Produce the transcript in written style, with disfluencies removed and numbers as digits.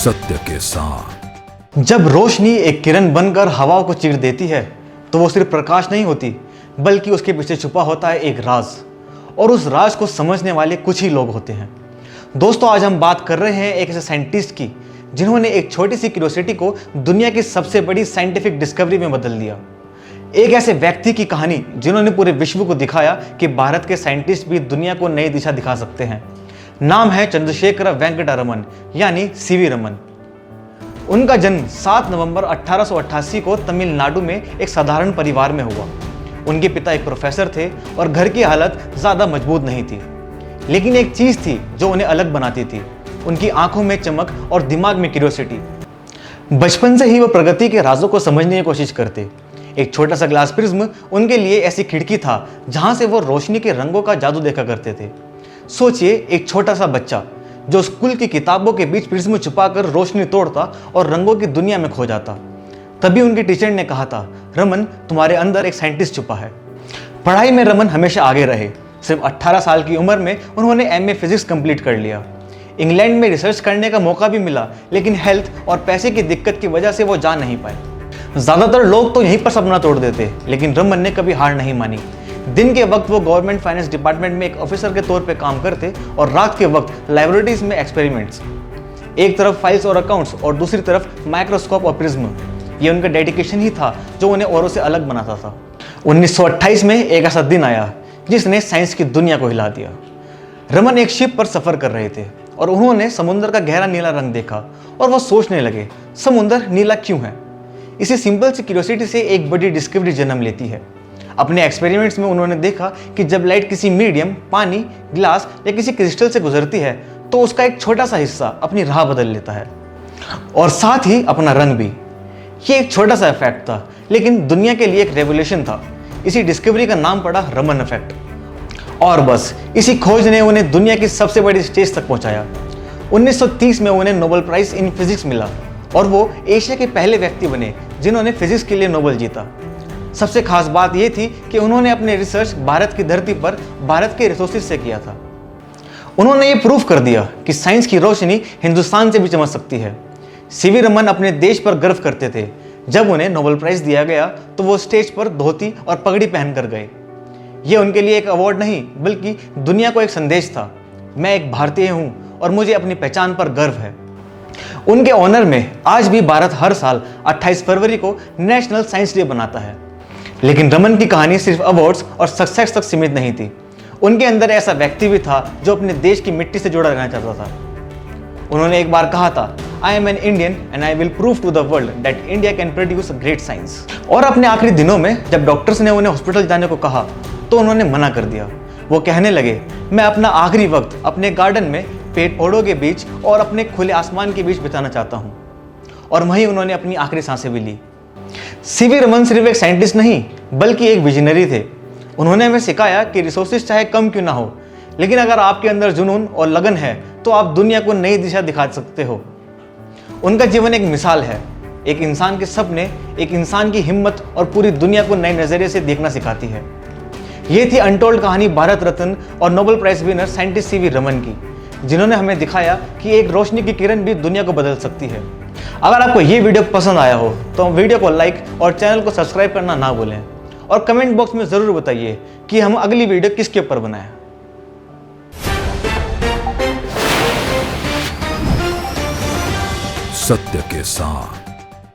सत्य के साथ। जब रोशनी एक किरण बनकर हवाओं को चीर देती है तो वो सिर्फ प्रकाश नहीं होती, बल्कि उसके पीछे छुपा होता है एक राज, और उस राज को समझने वाले कुछ ही लोग होते हैं। दोस्तों, आज हम बात कर रहे हैं एक ऐसे साइंटिस्ट की जिन्होंने एक छोटी सी क्यूरियोसिटी को दुनिया की सबसे बड़ी साइंटिफिक डिस्कवरी में बदल दिया। एक ऐसे व्यक्ति की कहानी जिन्होंने पूरे विश्व को दिखाया कि भारत के साइंटिस्ट भी दुनिया को नई दिशा दिखा सकते हैं। नाम है चंद्रशेखर वेंकट रमन, यानी सीवी रमन। उनका जन्म 7 नवंबर 1888 को तमिलनाडु में एक साधारण परिवार में हुआ। उनके पिता एक प्रोफेसर थे और घर की हालत ज़्यादा मजबूत नहीं थी, लेकिन एक चीज़ थी जो उन्हें अलग बनाती थी, उनकी आंखों में चमक और दिमाग में क्यूरियोसिटी। बचपन से ही वो प्रगति के राजों को समझने की कोशिश करते। एक छोटा सा ग्लास प्रिज्म उनके लिए ऐसी खिड़की था जहां से वो रोशनी के रंगों का जादू देखा करते थे। सोचिए, एक छोटा सा बच्चा जो स्कूल की किताबों के बीच प्रिज्म छुपाकर रोशनी तोड़ता और रंगों की दुनिया में खो जाता। तभी उनके टीचर ने कहा था, रमन, तुम्हारे अंदर एक साइंटिस्ट छुपा है। पढ़ाई में रमन हमेशा आगे रहे। सिर्फ 18 साल की उम्र में उन्होंने एमए फिजिक्स कंप्लीट कर लिया। इंग्लैंड में रिसर्च करने का मौका भी मिला, लेकिन हेल्थ और पैसे की दिक्कत की वजह से वो जा नहीं पाए। ज़्यादातर लोग तो यहीं पर सपना तोड़ देते, लेकिन रमन ने कभी हार नहीं मानी। दिन के वक्त वो गवर्नमेंट फाइनेंस डिपार्टमेंट में एक ऑफिसर के तौर पे काम करते और रात के वक्त लाइब्रेरीज में एक्सपेरिमेंट्स। एक तरफ फाइल्स और अकाउंट्स और दूसरी तरफ माइक्रोस्कोप और प्रिज्म। ये उनका डेडिकेशन ही था जो उन्हें औरों से अलग बनाता था। 1928 में एक ऐसा दिन आया जिसने साइंस की दुनिया को हिला दिया। रमन एक शिप पर सफ़र कर रहे थे और उन्होंने समुद्र का गहरा नीला रंग देखा और वो सोचने लगे, समुद्र नीला क्यों है? इसी सिंपल सी क्यूरियोसिटी से एक बड़ी डिस्कवरी जन्म लेती है। अपने एक्सपेरिमेंट्स में उन्होंने देखा कि जब लाइट किसी मीडियम, पानी, ग्लास या किसी क्रिस्टल से गुजरती है तो उसका एक छोटा सा हिस्सा अपनी राह बदल लेता है और साथ ही अपना रंग भी। ये एक छोटा सा इफेक्ट था, लेकिन दुनिया के लिए एक रेवोल्यूशन था। इसी डिस्कवरी का नाम पड़ा रमन इफेक्ट। और बस इसी खोज ने उन्हें दुनिया की सबसे बड़ी स्टेज तक पहुंचाया। 1930 में उन्हें नोबेल प्राइज इन फिजिक्स मिला और वो एशिया के पहले व्यक्ति बने जिन्होंने फिजिक्स के लिए नोबेल जीता। सबसे खास बात यह थी कि उन्होंने अपने रिसर्च भारत की धरती पर भारत के रिसोर्सेज से किया था। उन्होंने ये प्रूव कर दिया कि साइंस की रोशनी हिंदुस्तान से भी चमक सकती है। सीवी रमन अपने देश पर गर्व करते थे। जब उन्हें नोबेल प्राइज दिया गया तो वो स्टेज पर धोती और पगड़ी पहनकर गए। ये उनके लिए एक अवार्ड नहीं, बल्कि दुनिया को एक संदेश था, मैं एक भारतीय हूँ और मुझे अपनी पहचान पर गर्व है। उनके ऑनर में आज भी भारत हर साल 28 फरवरी को नेशनल साइंस डे बनाता है। लेकिन रमन की कहानी सिर्फ अवार्ड्स और सक्सेस तक सीमित नहीं थी। उनके अंदर ऐसा व्यक्ति भी था जो अपने देश की मिट्टी से जुड़ा रहना चाहता था। उन्होंने एक बार कहा था, I am an Indian and I will prove to the world that India can produce great science. और अपने आखिरी दिनों में जब डॉक्टर्स ने उन्हें हॉस्पिटल जाने को कहा तो उन्होंने मना कर दिया। वो कहने लगे, मैं अपना आखिरी वक्त अपने गार्डन में पेड़ पौधों के बीच और अपने खुले आसमान के बीच बिताना चाहता हूँ। और वहीं उन्होंने अपनी आखिरी सांसें भी ली। सीवी रमन सिर्फ एक साइंटिस्ट नहीं, बल्कि एक विजनरी थे। उन्होंने हमें सिखाया कि रिसोर्सेज चाहे कम क्यों ना हो, लेकिन अगर आपके अंदर जुनून और लगन है तो आप दुनिया को नई दिशा दिखा सकते हो। उनका जीवन एक मिसाल है। एक इंसान के सपने एक इंसान की हिम्मत और पूरी दुनिया को नए नजरिए से देखना सिखाती है। ये थी अनटोल्ड कहानी भारत रत्न और Nobel prize winner scientist C V Raman की, जिन्होंने हमें दिखाया कि एक रोशनी की किरण भी दुनिया को बदल सकती है। अगर आपको ये वीडियो पसंद आया हो तो वीडियो को लाइक और चैनल को सब्सक्राइब करना ना भूलें, और कमेंट बॉक्स में ज़रूर बताइए कि हम अगली वीडियो किसके ऊपर बनाएं। सत्य के साथ।